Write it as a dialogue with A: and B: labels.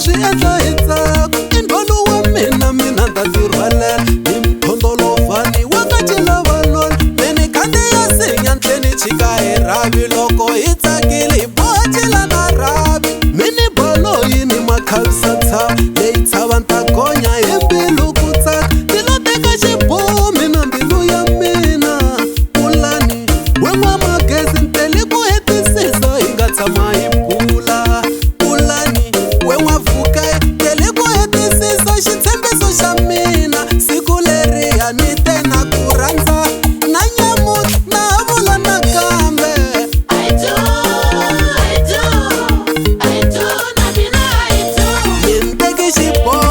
A: swi endla hi tsaka i ndzhwalo wa mina nda ti rhwalela hi mphondolovhani wa ka Cilavalolo mini khandziya sinya ntlheni chika hi rhavi loko hi tsakile hi boha cila na rhavi mini bolo yini makhavisa tshava leyi tshava nta gonya hi mbilu ku tsaka ti lo teka xiboho mina mbilu ya mina Pulani we n'wamagezi ntele ku hetisisa hi nga tshama hi bula Pulani we n'wavuka tele ku hetisisa xitshembiso xa mina siku leriya ni te na ku rhandza na nyamutlha na ha vula nakambe
B: I do na mina I do
A: ni teki xiboho